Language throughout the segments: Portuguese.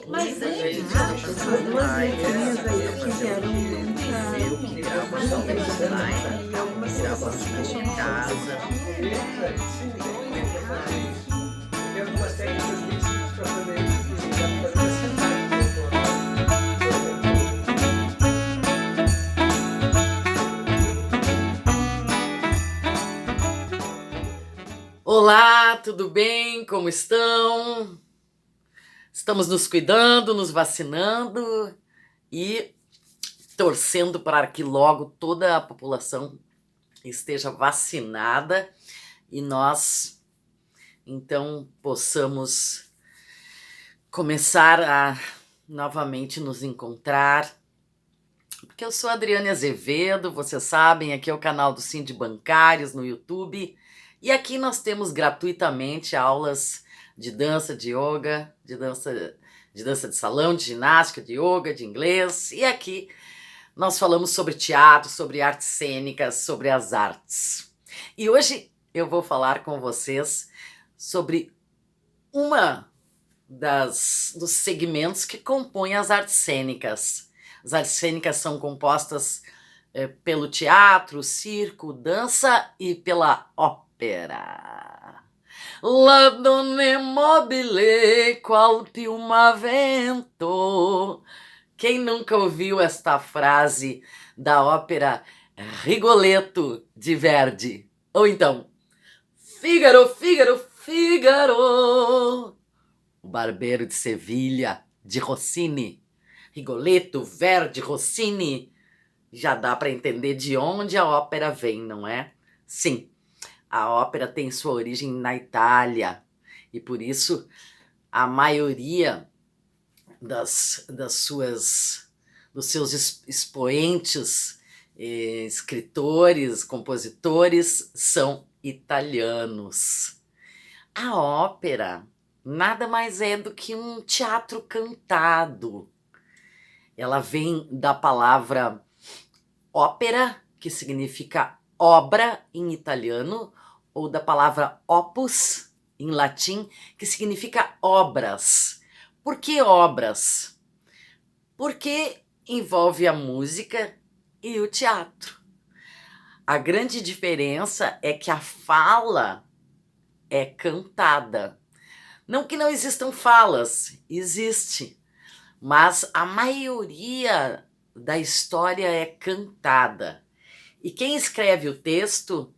Mas Muita eu gente não acho passou essas duas mais, letrinhas aí ia fazer tiveram um museu que criar uma sala de design, e algumas criar uma pessoas sua acham que casa. Tem algumas técnicas bem simples para fazer isso, que dá para fazer sentado mesmo. Por exemplo, Olá, tudo bem? Como estão? Estamos nos cuidando, nos vacinando e torcendo para que logo toda a população esteja vacinada e nós, então, possamos começar a novamente nos encontrar. Porque eu sou a Adriane Azevedo, vocês sabem, aqui é o canal do Sim de Bancários no YouTube. E aqui nós temos gratuitamente aulas de dança, de yoga, de dança de salão, de ginástica, de yoga, de inglês. E aqui nós falamos sobre teatro, sobre artes cênicas, sobre as artes. E hoje eu vou falar com vocês sobre uma dos segmentos que compõem as artes cênicas. As artes cênicas são compostas pelo teatro, circo, dança e pela ópera. La donne mobile, qual piumavento. Quem nunca ouviu esta frase da ópera Rigoletto de Verdi? Ou então, Fígaro, Fígaro, Fígaro. O Barbeiro de Sevilha, de Rossini. Rigoletto, Verdi, Rossini. Já dá para entender de onde a ópera vem, não é? Sim, a ópera tem sua origem na Itália e por isso a maioria dos seus expoentes, escritores, compositores são italianos. A ópera nada mais é do que um teatro cantado. Ela vem da palavra ópera, que significa obra em italiano, ou da palavra opus, em latim, que significa obras. Por que obras? Porque envolve a música e o teatro. A grande diferença é que a fala é cantada. Não que não existam falas, existe, mas a maioria da história é cantada. E quem escreve o texto,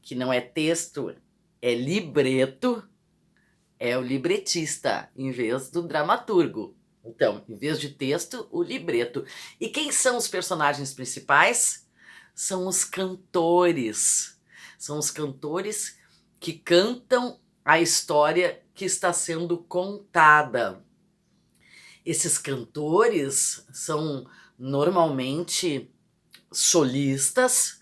que não é texto, é libreto, é o libretista, em vez do dramaturgo. Então, em vez de texto, o libreto. E quem são os personagens principais? São os cantores. São os cantores que cantam a história que está sendo contada. Esses cantores são normalmente solistas,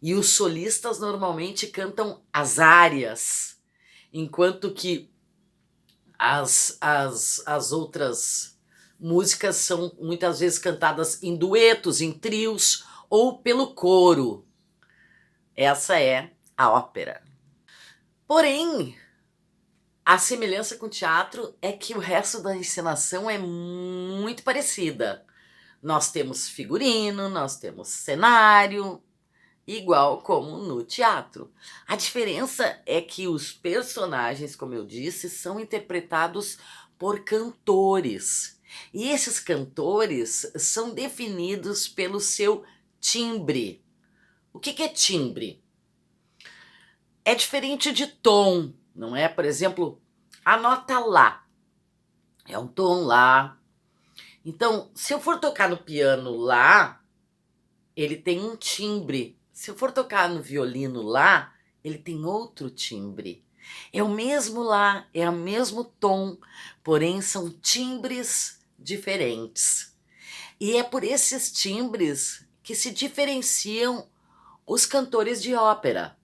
e os solistas normalmente cantam as áreas, enquanto que as outras músicas são muitas vezes cantadas em duetos, em trios ou pelo coro. Essa é a ópera. Porém, a semelhança com o teatro é que o resto da encenação é muito parecida. Nós temos figurino, nós temos cenário, igual como no teatro. A diferença é que os personagens, como eu disse, são interpretados por cantores. E esses cantores são definidos pelo seu timbre. O que é timbre? É diferente de tom, não é? Por exemplo, a nota Lá é um tom Lá. Então, se eu for tocar no piano Lá, ele tem um timbre. Se eu for tocar no violino Lá, ele tem outro timbre. É o mesmo Lá, é o mesmo tom, porém são timbres diferentes. E é por esses timbres que se diferenciam os cantores de ópera,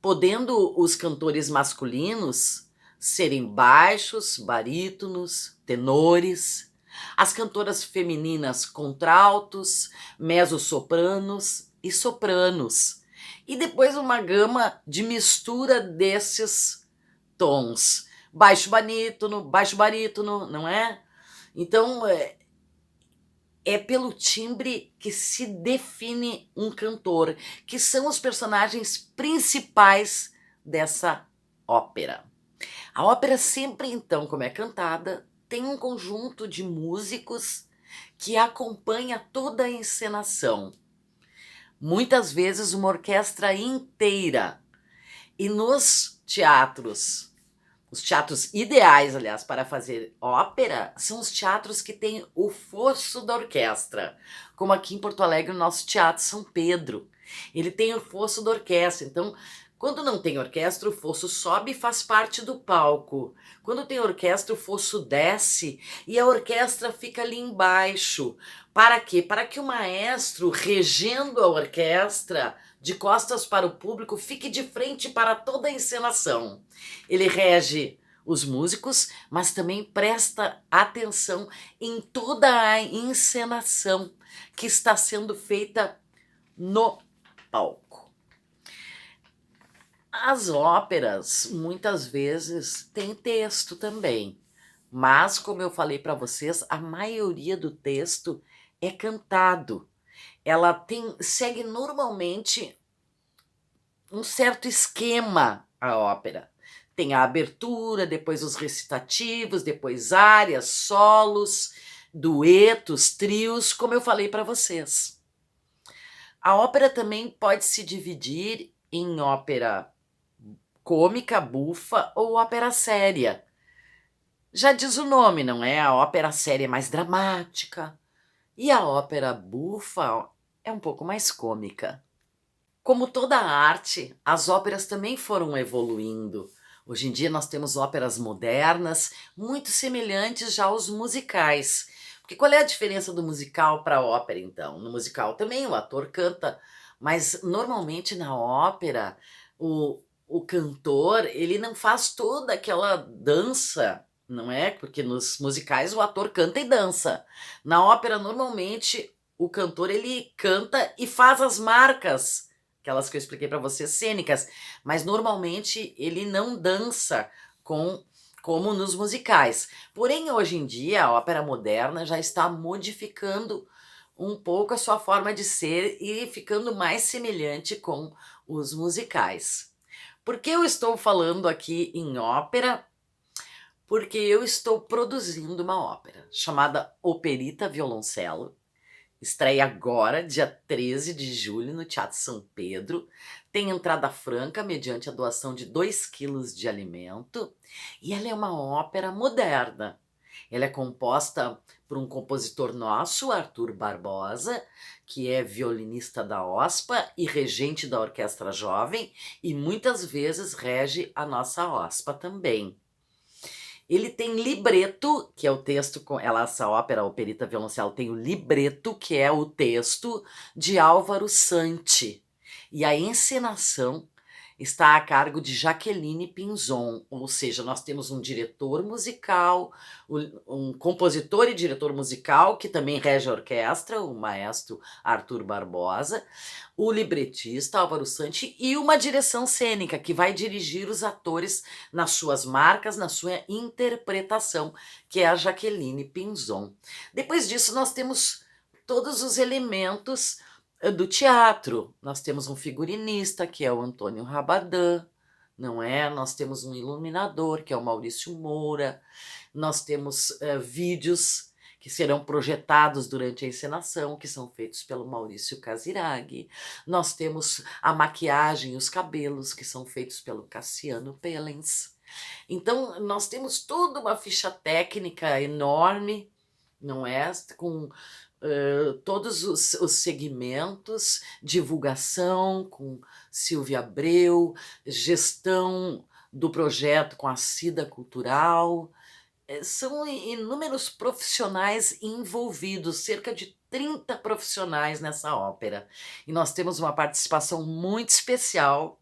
podendo os cantores masculinos serem baixos, barítonos, tenores, as cantoras femininas contraltos, mezzo-sopranos e sopranos, e depois uma gama de mistura desses tons, baixo barítono, não é? Então, é pelo timbre que se define um cantor, que são os personagens principais dessa ópera. A ópera sempre, então, como é cantada, tem um conjunto de músicos que acompanha toda a encenação. Muitas vezes uma orquestra inteira. E nos teatros, os teatros ideais, aliás, para fazer ópera, são os teatros que têm o fosso da orquestra. Como aqui em Porto Alegre, o nosso Teatro São Pedro. Ele tem o fosso da orquestra. Então, quando não tem orquestra, o fosso sobe e faz parte do palco. Quando tem orquestra, o fosso desce e a orquestra fica ali embaixo. Para quê? Para que o maestro, regendo a orquestra, de costas para o público, fique de frente para toda a encenação. Ele rege os músicos, mas também presta atenção em toda a encenação que está sendo feita no palco. As óperas, muitas vezes, têm texto também, mas, como eu falei para vocês, a maioria do texto é cantado. Ela segue normalmente um certo esquema, a ópera. Tem a abertura, depois os recitativos, depois áreas, solos, duetos, trios, como eu falei para vocês. A ópera também pode se dividir em ópera cômica, bufa ou ópera séria. Já diz o nome, não é? A ópera séria é mais dramática e a ópera bufa é um pouco mais cômica. Como toda arte, as óperas também foram evoluindo. Hoje em dia nós temos óperas modernas, muito semelhantes já aos musicais. Porque qual é a diferença do musical para a ópera, então? No musical também o ator canta, mas normalmente na ópera o cantor, ele não faz toda aquela dança, não é? Porque nos musicais o ator canta e dança. Na ópera, normalmente, o cantor, ele canta e faz as marcas, aquelas que eu expliquei para vocês, cênicas, mas normalmente ele não dança como nos musicais. Porém, hoje em dia, a ópera moderna já está modificando um pouco a sua forma de ser e ficando mais semelhante com os musicais. Por que eu estou falando aqui em ópera? Porque eu estou produzindo uma ópera chamada Operita Violoncelo. Estreia agora, dia 13 de julho, no Teatro São Pedro. Tem entrada franca, mediante a doação de 2 quilos de alimento. E ela é uma ópera moderna. Ela é composta por um compositor nosso, Arthur Barbosa, que é violinista da OSPA e regente da Orquestra Jovem, e muitas vezes rege a nossa OSPA também. Ele tem libreto, que é o texto, essa ópera, Operita Violoncelo, tem o libreto, que é o texto de Álvaro Santi. E a encenação está a cargo de Jaqueline Pinzon, ou seja, nós temos um diretor musical, um compositor e diretor musical, que também rege a orquestra, o maestro Arthur Barbosa, o libretista Álvaro Santi e uma direção cênica, que vai dirigir os atores nas suas marcas, na sua interpretação, que é a Jaqueline Pinzon. Depois disso, nós temos todos os elementos do teatro. Nós temos um figurinista, que é o Antônio Rabadan, não é? Nós temos um iluminador, que é o Maurício Moura. Nós temos vídeos que serão projetados durante a encenação, que são feitos pelo Maurício Casiraghi. Nós temos a maquiagem e os cabelos, que são feitos pelo Cassiano Pellens. Então, nós temos toda uma ficha técnica enorme, não é? Com todos os segmentos, divulgação com Silvia Abreu, gestão do projeto com a Cida Cultural. São inúmeros profissionais envolvidos, cerca de 30 profissionais nessa ópera. E nós temos uma participação muito especial,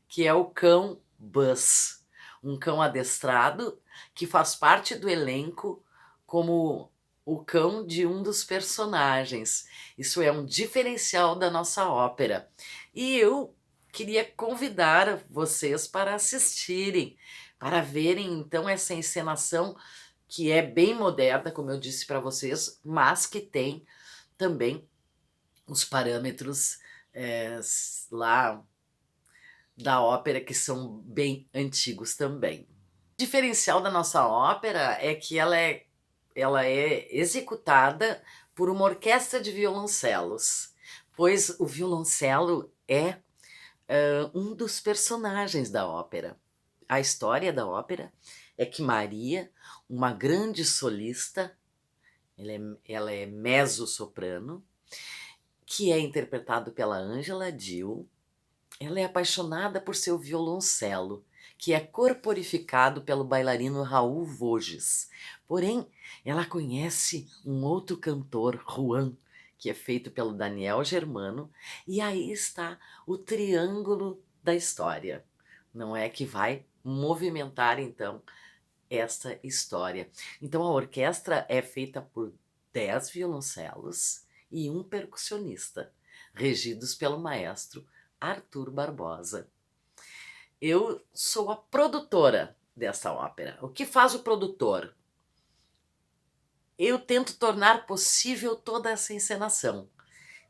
que é o cão Buzz, um cão adestrado que faz parte do elenco como o cão de um dos personagens. Isso é um diferencial da nossa ópera. E eu queria convidar vocês para assistirem, para verem então essa encenação que é bem moderna, como eu disse para vocês, mas que tem também os parâmetros lá da ópera que são bem antigos também. O diferencial da nossa ópera é que ela é executada por uma orquestra de violoncelos, pois o violoncelo é um dos personagens da ópera. A história da ópera é que Maria, uma grande solista, ela é mezzo-soprano, que é interpretado pela Angela Dill. Ela é apaixonada por seu violoncelo, que é corporificado pelo bailarino Raul Voges. Porém, ela conhece um outro cantor, Juan, que é feito pelo Daniel Germano, e aí está o triângulo da história. Não é que vai movimentar, então, esta história. Então, a orquestra é feita por 10 violoncelos e um percussionista, regidos pelo maestro Arthur Barbosa. Eu sou a produtora dessa ópera. O que faz o produtor? Eu tento tornar possível toda essa encenação.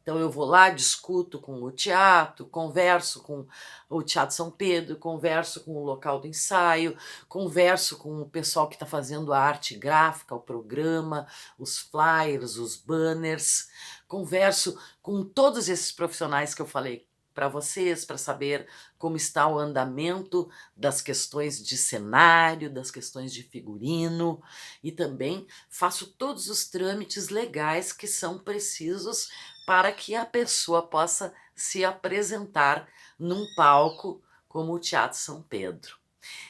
Então eu vou lá, discuto com o teatro, converso com o Teatro São Pedro, converso com o local do ensaio, converso com o pessoal que está fazendo a arte gráfica, o programa, os flyers, os banners, converso com todos esses profissionais que eu falei para vocês, para saber como está o andamento das questões de cenário, das questões de figurino, e também faço todos os trâmites legais que são precisos para que a pessoa possa se apresentar num palco como o Teatro São Pedro.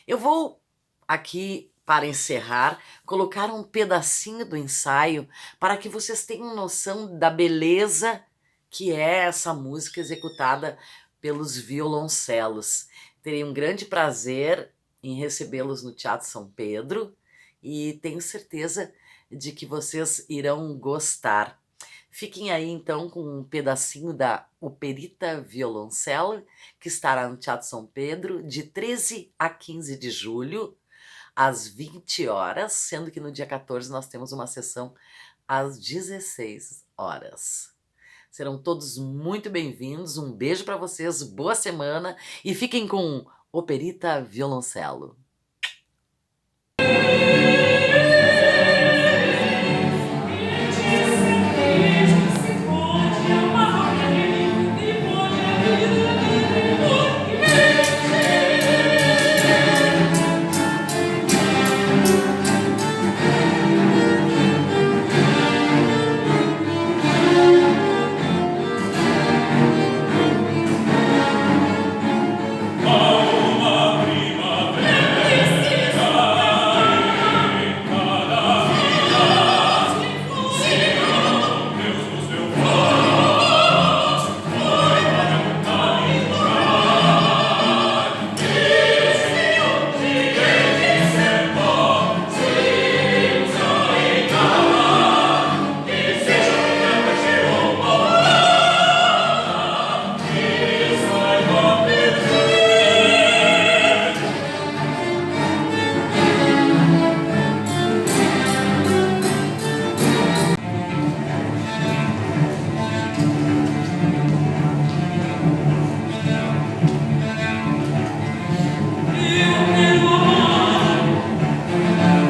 Eu vou aqui, para encerrar, colocar um pedacinho do ensaio para que vocês tenham noção da beleza que é essa música executada pelos violoncelos. Terei um grande prazer em recebê-los no Teatro São Pedro e tenho certeza de que vocês irão gostar. Fiquem aí então com um pedacinho da Operita Violoncelo, que estará no Teatro São Pedro de 13 a 15 de julho, às 20 horas, sendo que no dia 14 nós temos uma sessão às 16 horas. Serão todos muito bem-vindos, um beijo para vocês, boa semana e fiquem com Operita Violoncelo.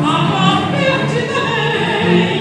Amar perdidamente.